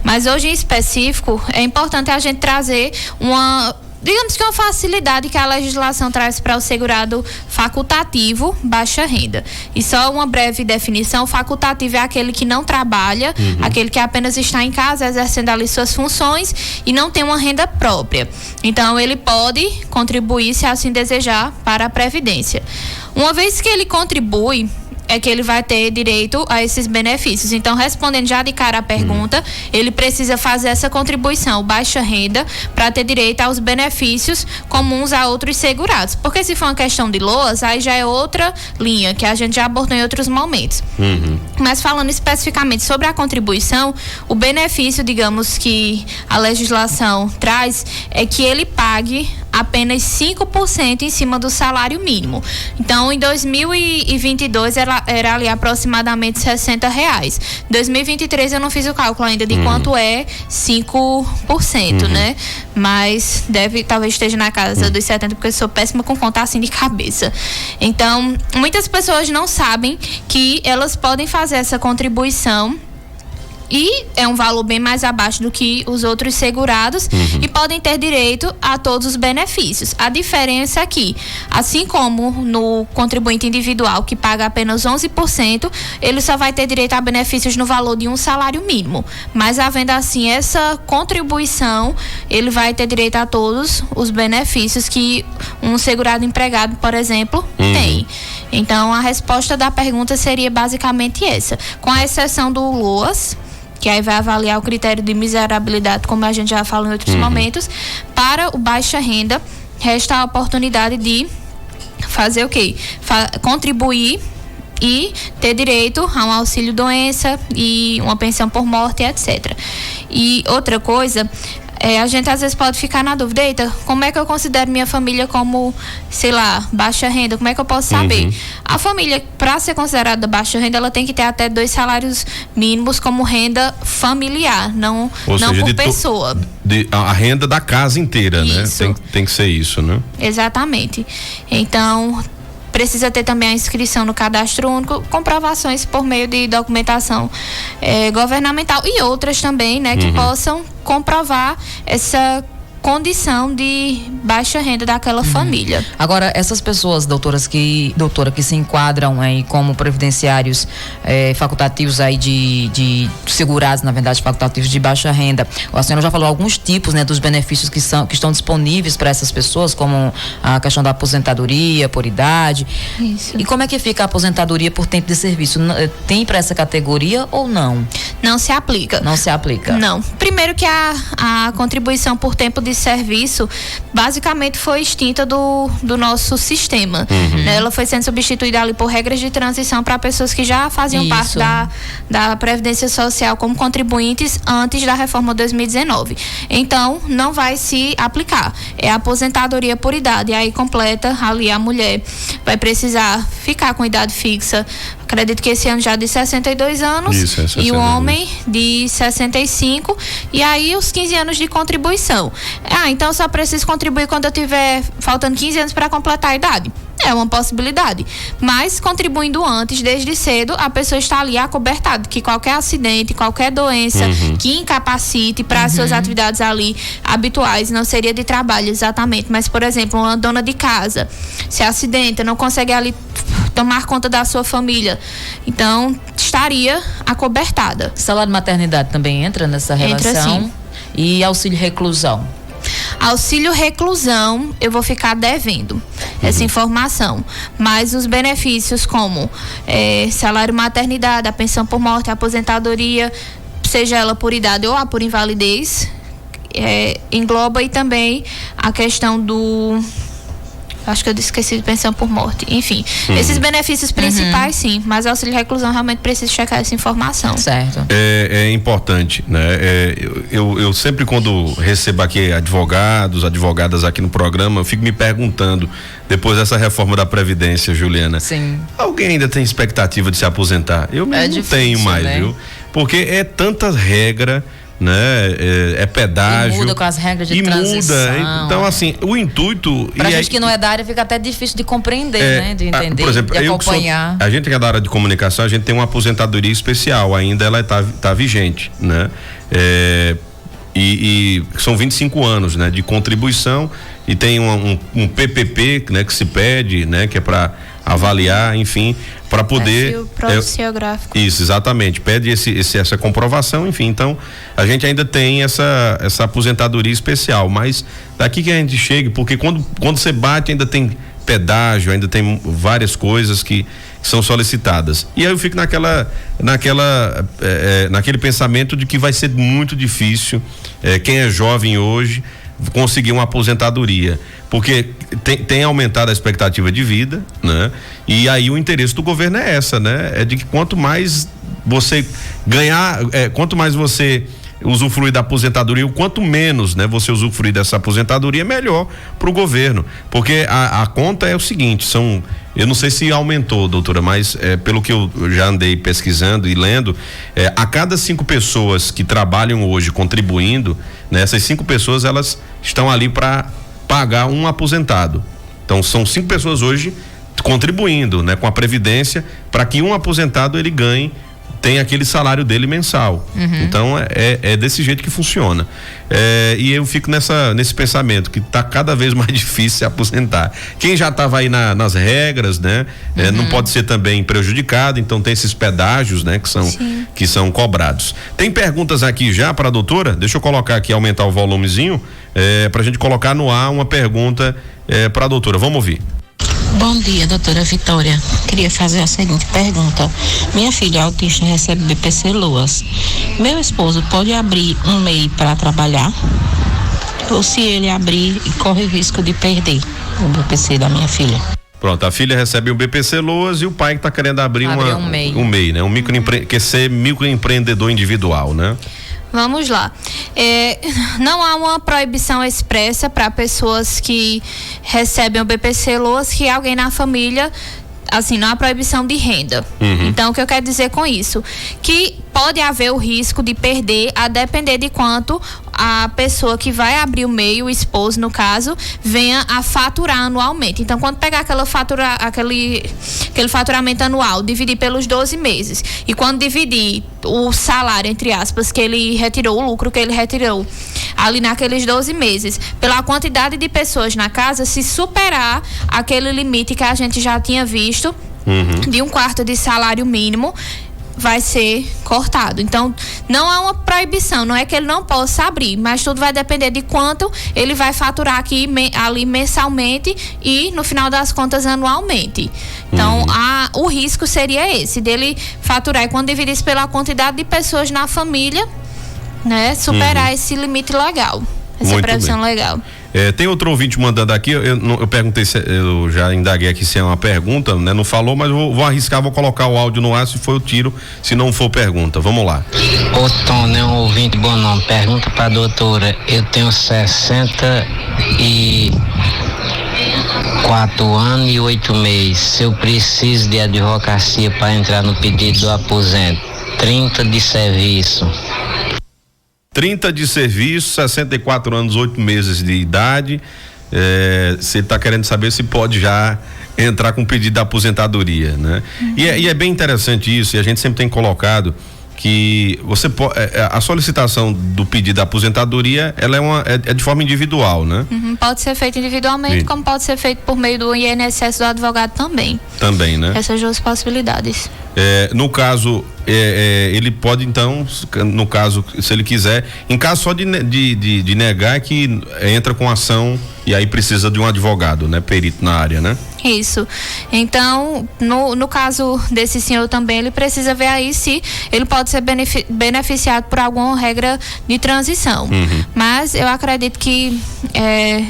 Mas hoje em específico é importante a gente trazer digamos que uma facilidade que a legislação traz para o segurado facultativo baixa renda. E só uma breve definição: facultativo é aquele que não trabalha, aquele que apenas está em casa exercendo ali suas funções e não tem uma renda própria. Então ele pode contribuir, se assim desejar, para a Previdência. Uma vez que ele contribui, é que ele vai ter direito a esses benefícios. Então, respondendo já de cara a pergunta, ele precisa fazer essa contribuição baixa renda para ter direito aos benefícios comuns a outros segurados. Porque se for uma questão de LOAS, aí já é outra linha que a gente já abordou em outros momentos. Mas falando especificamente sobre a contribuição, o benefício, digamos, que a legislação traz é que ele pague apenas 5% em cima do salário mínimo. Então, em 2022 era ali aproximadamente R$60. 2023 eu não fiz o cálculo ainda de quanto é 5%, né? Mas talvez esteja na casa dos 70, porque eu sou péssima com contar assim de cabeça. Então, muitas pessoas não sabem que elas podem fazer essa contribuição e é um valor bem mais abaixo do que os outros segurados e podem ter direito a todos os benefícios. A diferença é que, assim como no contribuinte individual, que paga apenas 11%, ele só vai ter direito a benefícios no valor de um salário mínimo. Mas, havendo assim essa contribuição, ele vai ter direito a todos os benefícios que um segurado empregado, por exemplo, tem. Então, a resposta da pergunta seria basicamente essa, com a exceção do LOAS, que aí vai avaliar o critério de miserabilidade, como a gente já falou em outros momentos. Para o baixa renda, resta a oportunidade de fazer o quê? Contribuir e ter direito a um auxílio doença e uma pensão por morte, etc. E outra coisa, a gente às vezes pode ficar na dúvida: eita, como é que eu considero minha família como, sei lá, baixa renda? Como é que eu posso saber? A família, para ser considerada baixa renda, ela tem que ter até 2 salários mínimos como renda familiar, não seja, por pessoa. A renda da casa inteira, isso, né? Tem que ser isso, né? Exatamente. Então, precisa ter também a inscrição no cadastro único, comprovações por meio de documentação governamental e outras também, né, que possam comprovar essa condição de baixa renda daquela família. Agora, essas pessoas, doutora, que se enquadram aí como previdenciários facultativos aí de segurados, na verdade, facultativos de baixa renda, a senhora já falou alguns tipos, né, dos benefícios que estão disponíveis para essas pessoas, como a questão da aposentadoria por idade. Isso. E como é que fica a aposentadoria por tempo de serviço? Tem para essa categoria ou não? Não se aplica. Não se aplica. Não. Primeiro que a contribuição por tempo de serviço basicamente foi extinta do nosso sistema. Né? Ela foi sendo substituída ali por regras de transição para pessoas que já faziam parte da Previdência Social como contribuintes antes da reforma 2019. Então, não vai se aplicar. É a aposentadoria por idade. E aí completa ali a mulher vai precisar ficar com idade fixa. Acredito que esse ano já de 62 anos. Isso, 62. E o homem de 65. E aí os 15 anos de contribuição. Então eu só preciso contribuir quando eu tiver faltando 15 anos para completar a idade. É uma possibilidade. Mas contribuindo antes, desde cedo, a pessoa está ali acobertada que qualquer acidente, qualquer doença que incapacite para as suas atividades ali habituais, não seria de trabalho exatamente, mas, por exemplo, uma dona de casa se acidenta, não consegue ali tomar conta da sua família, então estaria acobertada. Salário de maternidade também entra nessa relação? Entra, sim. E auxílio reclusão? Auxílio reclusão, eu vou ficar devendo essa informação, mas os benefícios como salário maternidade, a pensão por morte, a aposentadoria, seja ela por idade ou por invalidez, engloba e também a questão do... Acho que eu esqueci de pensão por morte. Enfim, esses benefícios principais, sim, mas o auxílio reclusão realmente precisa checar essa informação. Certo. É importante, né? Eu sempre, quando recebo aqui advogadas aqui no programa, eu fico me perguntando, depois dessa reforma da Previdência, Juliana, sim, alguém ainda tem expectativa de se aposentar? Eu mesmo não tenho mais, né? Viu? Porque é tanta regra né? É pedágio. E muda com as regras de transição. Muda. Então, assim, o intuito... Pra gente que não é da área, fica até difícil de compreender, né? De entender, por exemplo, de acompanhar. A gente que é da área de comunicação, a gente tem uma aposentadoria especial, ainda ela tá vigente, né? E são 25 anos, né? De contribuição, e tem um PPP, né? Que se pede, né? Que é para avaliar, enfim, para poder... Profissiográfico. Isso, exatamente. Pede essa comprovação, enfim. Então, a gente ainda tem essa aposentadoria especial, mas daqui que a gente chega, porque quando você bate, ainda tem pedágio, ainda tem várias coisas que são solicitadas. E aí eu fico naquele pensamento de que vai ser muito difícil quem é jovem hoje conseguir uma aposentadoria, porque tem aumentado a expectativa de vida, né? E aí o interesse do governo é essa, né? É de que quanto mais você ganhar, quanto mais você usufruir da aposentadoria, o quanto menos, né, você usufruir dessa aposentadoria, melhor para o governo, porque a conta é o seguinte, eu não sei se aumentou, doutora, mas pelo que eu já andei pesquisando e lendo, a cada 5 pessoas que trabalham hoje contribuindo, né, essas 5 pessoas elas estão ali para pagar um aposentado. Então são 5 pessoas hoje contribuindo, né, com a previdência, para que um aposentado ele ganhe, tem aquele salário dele mensal. Então é desse jeito que funciona. E eu fico nesse pensamento que tá cada vez mais difícil se aposentar. Quem já estava aí nas regras, né? Não pode ser também prejudicado, então tem esses pedágios, né? Que são cobrados. Tem perguntas aqui já para a doutora? Deixa eu colocar aqui, aumentar o volumezinho, pra gente colocar no ar uma pergunta para a doutora. Vamos ouvir. Bom dia, doutora Vitória. Queria fazer a seguinte pergunta. Minha filha autista recebe BPC Loas. Meu esposo pode abrir um MEI para trabalhar? Ou se ele abrir, corre o risco de perder o BPC da minha filha? Pronto, a filha recebe um BPC Loas e o pai que está querendo abrir um MEI, né? Quer ser microempreendedor individual, né? Vamos lá. Não há uma proibição expressa para pessoas que recebem o BPC Loas que alguém na família, assim, não há proibição de renda. Então, o que eu quero dizer com isso? Que pode haver o risco de perder, a depender de quanto a pessoa que vai abrir o MEI, o esposo no caso, venha a faturar anualmente. Então, quando pegar aquele faturamento anual, dividir pelos 12 meses, e quando dividir o salário, entre aspas, que ele retirou, o lucro que ele retirou ali naqueles 12 meses, pela quantidade de pessoas na casa, se superar aquele limite que a gente já tinha visto, de 1/4 de salário mínimo, vai ser cortado. Então, não há uma proibição, não é que ele não possa abrir, mas tudo vai depender de quanto ele vai faturar aqui ali mensalmente e, no final das contas, anualmente. Então, o risco seria esse, dele faturar, e quando dividisse pela quantidade de pessoas na família, né, superar esse limite legal, essa previsão legal. Tem outro ouvinte mandando aqui, eu perguntei, eu já indaguei aqui se é uma pergunta, né? Não falou, mas vou arriscar, vou colocar o áudio no ar, se for eu tiro, se não for pergunta, vamos lá. Ô Tom, é um ouvinte bom nome, pergunta pra doutora, eu tenho 64 anos e 8 meses, se eu preciso de advocacia para entrar no pedido do aposento, 30 de serviço. 30 de serviço, 64 anos, 8 meses de idade. Você está querendo saber se pode já entrar com pedido de aposentadoria, né? E é bem interessante isso, e a gente sempre tem colocado que a solicitação do pedido de aposentadoria, ela é de forma individual, né? Pode ser feito individualmente, como pode ser feito por meio do INSS do advogado também. Também, né? Essas duas possibilidades. No caso, ele pode então, no caso, se ele quiser, em caso só de negar, que entra com ação e aí precisa de um advogado, né? Perito na área, né? Isso. Então, no caso desse senhor também, ele precisa ver aí se ele pode ser beneficiado por alguma regra de transição. Mas eu acredito que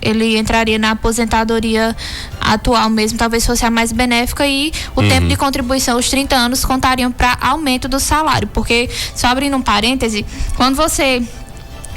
ele entraria na aposentadoria atual mesmo, talvez fosse a mais benéfica, e o tempo de contribuição, os 30 anos, contariam para aumento do salário, porque, só abrindo um parêntese, quando você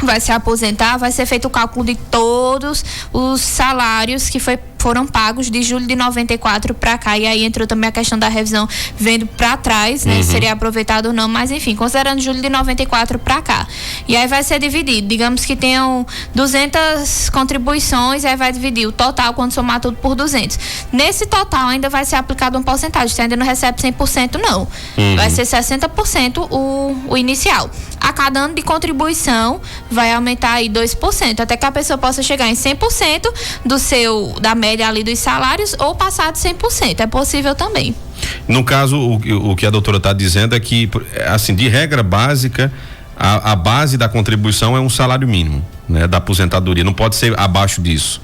vai se aposentar, vai ser feito o cálculo de todos os salários que foram pagos de julho de 94 para cá, e aí entrou também a questão da revisão vendo para trás, né? Seria aproveitado ou não, mas enfim, considerando julho de 94 para cá. E aí vai ser dividido, digamos que tenham 200 contribuições, aí vai dividir o total quando somar tudo por 200. Nesse total ainda vai ser aplicado uma porcentagem, você ainda não recebe 100% não. Vai ser 60% o inicial. A cada ano de contribuição vai aumentar aí 2%, até que a pessoa possa chegar em 100% da média ali dos salários ou passar de 100%. É possível também. No caso, o que a doutora está dizendo é que, assim, de regra básica, a base da contribuição é um salário mínimo, né, da aposentadoria. Não pode ser abaixo disso.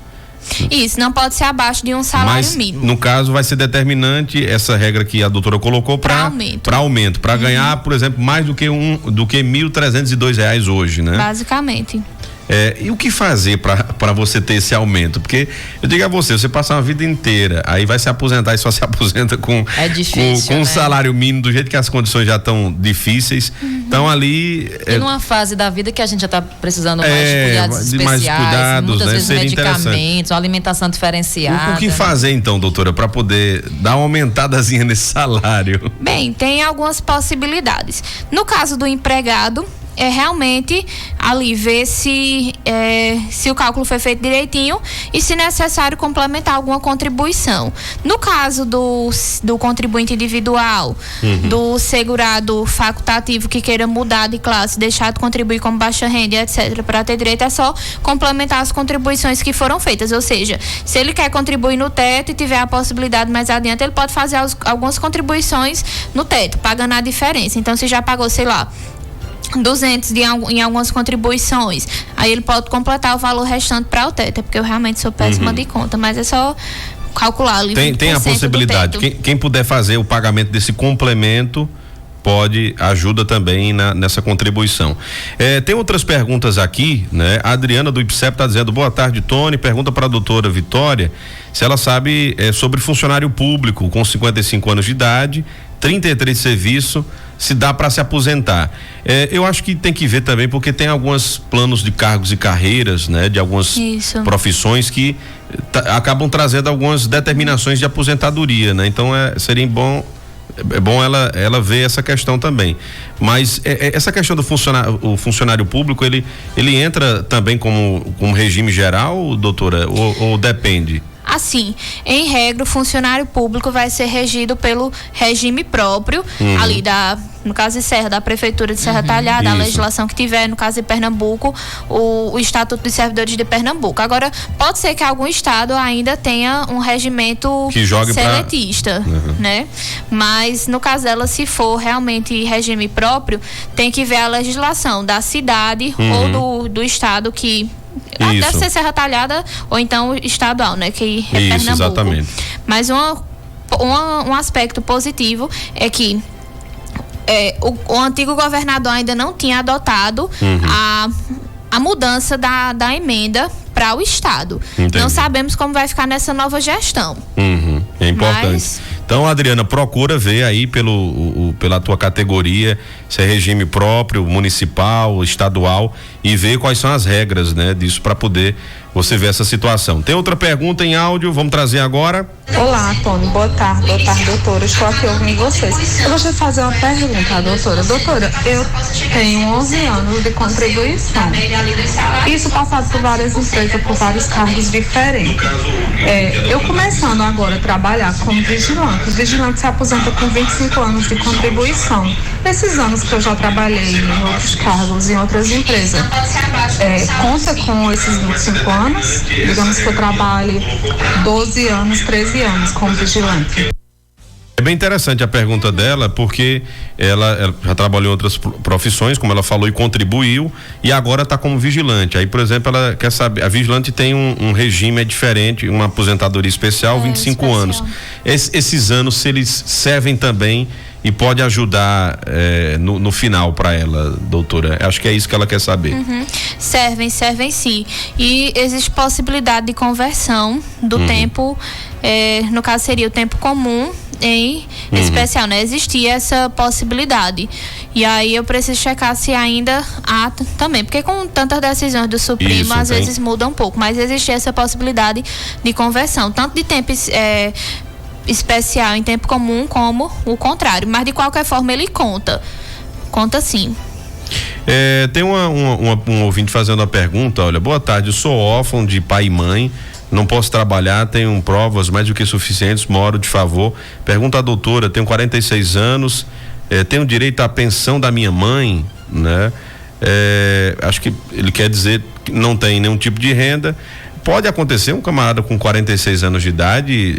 Isso, não pode ser abaixo de um salário mínimo. No caso, vai ser determinante essa regra que a doutora colocou para aumento, para ganhar, por exemplo, mais do que R$1.302 hoje, né? Basicamente. E o que fazer para você ter esse aumento? Porque eu digo a você passa uma vida inteira, aí vai se aposentar e só se aposenta com um salário mínimo, do jeito que as condições já estão difíceis. Então ali... E numa fase da vida que a gente já está precisando mais de cuidados especiais, muitas vezes medicamentos, uma alimentação diferenciada. O que fazer então, doutora, para poder dar uma aumentadazinha nesse salário? Bem, tem algumas possibilidades. No caso do empregado, é realmente ali ver se o cálculo foi feito direitinho e, se necessário, complementar alguma contribuição. No caso do contribuinte individual, do segurado facultativo que queira mudar de classe, deixar de contribuir como baixa renda, etc., para ter direito, é só complementar as contribuições que foram feitas. Ou seja, se ele quer contribuir no teto e tiver a possibilidade mais adiante, ele pode fazer algumas contribuições no teto, pagando a diferença. Então, se já pagou, sei lá, 200 em algumas contribuições, aí ele pode completar o valor restante para o teto, porque eu realmente sou péssima de conta, mas é só calcular ali. Tem a possibilidade, quem puder fazer o pagamento desse complemento ajuda também nessa contribuição. Tem outras perguntas aqui, né? A Adriana do IPSEP está dizendo: boa tarde, Tony, pergunta para a doutora Vitória se ela sabe sobre funcionário público com 55 anos de idade, 33 de serviço, se dá para se aposentar. Eu acho que tem que ver também, porque tem alguns planos de cargos e carreiras, né, de algumas profissões que acabam trazendo algumas determinações de aposentadoria, né? Então seria bom ela ver essa questão também. Mas essa questão do funcionário público, ele entra também como regime geral, doutora, ou depende? Assim, em regra, o funcionário público vai ser regido pelo regime próprio, ali no caso de Serra, da Prefeitura de Serra Talhada, a legislação que tiver, no caso de Pernambuco, o Estatuto dos Servidores de Pernambuco. Agora, pode ser que algum estado ainda tenha um regimento seletista, né? Mas, no caso dela, se for realmente regime próprio, tem que ver a legislação da cidade ou do estado que... Deve ser Serra Talhada ou então estadual, né? Que é Pernambuco. Exatamente. Mas um aspecto positivo é que o antigo governador ainda não tinha adotado a mudança da emenda para o estado. Entendi. Não sabemos como vai ficar nessa nova gestão. É importante. Então, Adriana, procura ver aí pela tua categoria, se é regime próprio, municipal, estadual, e ver quais são as regras, né, disso, para poder você ver essa situação. Tem outra pergunta em áudio, vamos trazer agora. Olá, Tony, boa tarde, doutora, estou aqui ouvindo vocês. Eu gostaria de fazer uma pergunta, doutora. Doutora, eu tenho 11 anos de contribuição, isso passado por várias empresas, por vários cargos diferentes. Eu começando agora a trabalhar como vigilante, o vigilante se aposenta com 25 anos de contribuição. Nesses anos que eu já trabalhei em outros cargos, em outras empresas, conta com esses 25 anos? Digamos que eu trabalhe 12 anos, 13 anos como vigilante. É bem interessante a pergunta dela, porque ela já trabalhou em outras profissões, como ela falou, e contribuiu, e agora está como vigilante. Aí, por exemplo, ela quer saber, a vigilante tem um regime diferente, uma aposentadoria especial, 25 anos. Esses anos, se eles servem também e pode ajudar no final para ela, doutora? Acho que é isso que ela quer saber. Servem sim. E existe possibilidade de conversão do tempo, no caso seria o tempo comum em especial, né? Existia essa possibilidade. E aí eu preciso checar se ainda há também, porque com tantas decisões do Supremo, Isso, às tem. vezes muda um pouco, mas existe essa possibilidade de conversão, tanto de tempo especial em tempo comum como o contrário, mas de qualquer forma ele conta sim. Tem um ouvinte fazendo uma pergunta, olha, boa tarde, eu sou órfão de pai e mãe, não posso trabalhar, tenho provas mais do que suficientes, moro de favor, pergunta à doutora, tenho 46 anos, tenho direito à pensão da minha mãe, né? Acho que ele quer dizer que não tem nenhum tipo de renda. Pode acontecer um camarada com 46 anos de idade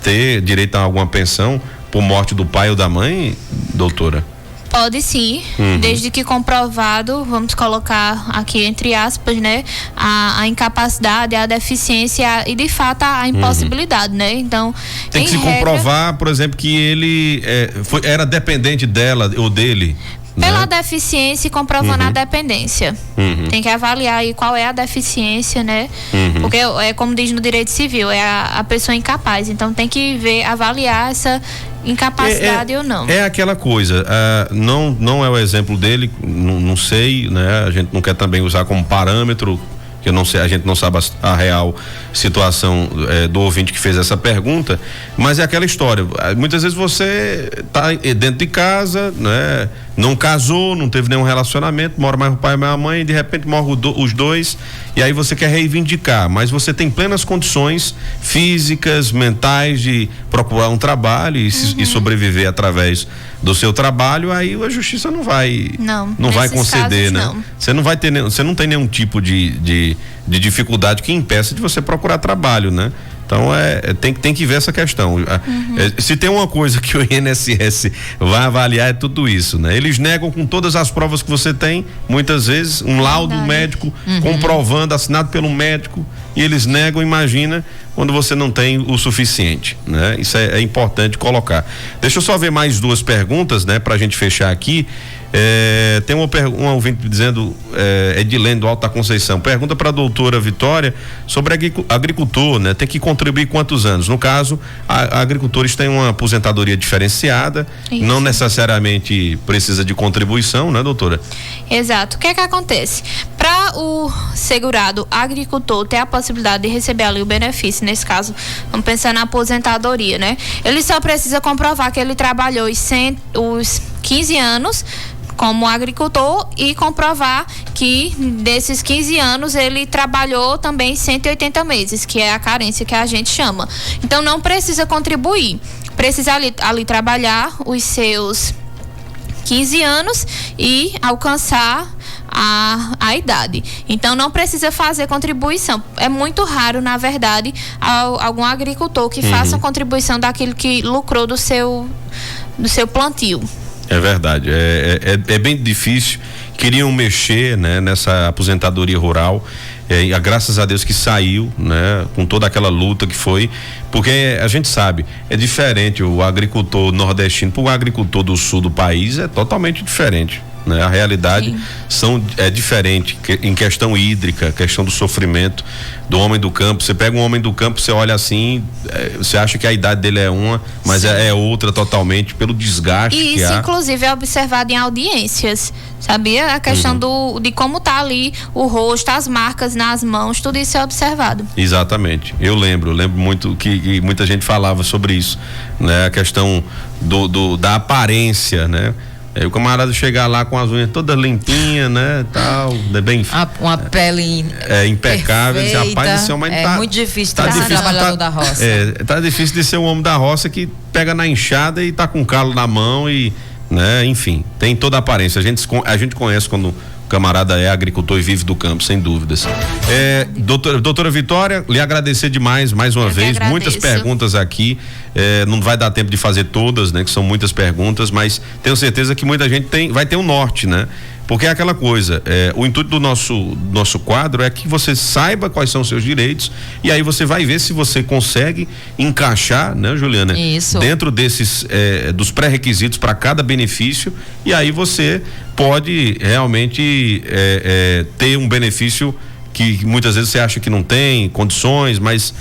ter direito a alguma pensão por morte do pai ou da mãe, doutora? Pode sim, desde que comprovado, vamos colocar aqui entre aspas, né, a incapacidade, a deficiência e de fato a impossibilidade, né? Então tem que se comprovar, por exemplo, que ele era dependente dela ou dele. Pela deficiência e comprovando a dependência. Tem que avaliar aí qual é a deficiência, né? Porque como diz no direito civil, é a pessoa incapaz. Então tem que avaliar essa incapacidade ou não. É aquela coisa, não é o exemplo dele, não sei, né? A gente não quer também usar como parâmetro, que eu não sei, a gente não sabe a real situação do ouvinte que fez essa pergunta, mas é aquela história, muitas vezes você tá dentro de casa, né? Não casou, não teve nenhum relacionamento, mora mais o pai e mais a mãe, e de repente morre os dois, e aí você quer reivindicar, mas você tem plenas condições físicas, mentais de procurar um trabalho e sobreviver através do seu trabalho, aí a justiça não vai conceder, né? Você não tem nenhum tipo de dificuldade que impeça de você procurar trabalho, né? Então tem que ver essa questão. Se tem uma coisa que o INSS vai avaliar é tudo isso, né? Eles negam com todas as provas que você tem, muitas vezes, um laudo médico comprovando, assinado pelo médico, e eles negam, imagina, quando você não tem o suficiente, né? Isso é importante colocar. Deixa eu só ver mais duas perguntas, né? Pra gente fechar aqui. Tem um ouvinte dizendo, Edilene do Alto da Conceição, pergunta para a doutora Vitória sobre agricultor, né? Tem que contribuir quantos anos? No caso, agricultores têm uma aposentadoria diferenciada, não necessariamente precisa de contribuição, né, doutora? Exato. O que é que acontece? Para o segurado agricultor ter a possibilidade de receber ali o benefício, nesse caso, vamos pensar na aposentadoria, né? Ele só precisa comprovar que ele trabalhou os 15 anos como agricultor e comprovar que desses 15 anos ele trabalhou também 180 meses, que é a carência que a gente chama. Então não precisa contribuir, precisa ali trabalhar os seus 15 anos e alcançar a idade. Então não precisa fazer contribuição. É muito raro, na verdade, algum agricultor que faça contribuição daquilo que lucrou do seu plantio. É verdade, é bem difícil. Queriam mexer, né, nessa aposentadoria rural, graças a Deus que saiu, né, com toda aquela luta que foi, porque a gente sabe, é diferente o agricultor nordestino para o agricultor do sul do país, é totalmente diferente, né? A realidade é diferente em questão hídrica, questão do sofrimento do homem do campo. Você pega um homem do campo, você olha assim, você acha que a idade dele é uma, mas é outra totalmente pelo desgaste e que há. Isso inclusive é observado em audiências, sabia? A questão de como tá ali o rosto, as marcas nas mãos, tudo isso é observado. Exatamente, eu lembro muito que muita gente falava sobre isso, né? A questão da aparência, né? Aí o camarada chegar lá com as unhas todas limpinhas, né, tal, bem... Uma pele impecável, perfeita, rapaz, esse homem é muito difícil ser trabalhador da roça. Tá difícil de ser um homem da roça que pega na enxada e tá com calo na mão e, né, enfim, tem toda a aparência. A gente conhece quando o camarada é agricultor e vive do campo, sem dúvidas. Doutora Vitória, lhe agradecer demais, mais uma vez, muitas perguntas aqui, não vai dar tempo de fazer todas, né, que são muitas perguntas, mas tenho certeza que muita gente vai ter um norte, né? Porque é aquela coisa, o intuito do nosso quadro é que você saiba quais são os seus direitos e aí você vai ver se você consegue encaixar, né, Juliana? Isso. Dentro desses, dos pré-requisitos para cada benefício, e aí você pode realmente ter um benefício que muitas vezes você acha que não tem condições, mas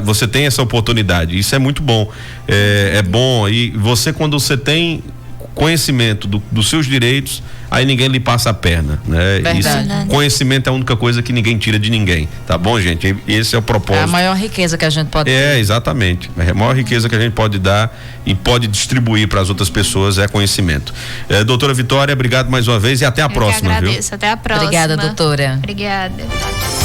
você tem essa oportunidade. Isso é muito bom. É bom. E você, quando você tem conhecimento dos seus direitos, aí ninguém lhe passa a perna, né? Verdade. Conhecimento é a única coisa que ninguém tira de ninguém, tá bom, gente? Esse é o propósito. É a maior riqueza que a gente pode ter. Exatamente. A maior riqueza que a gente pode dar e pode distribuir para as outras pessoas é conhecimento. Doutora Vitória, obrigado mais uma vez e até a próxima, viu? Até a próxima. Obrigada, doutora. Obrigada.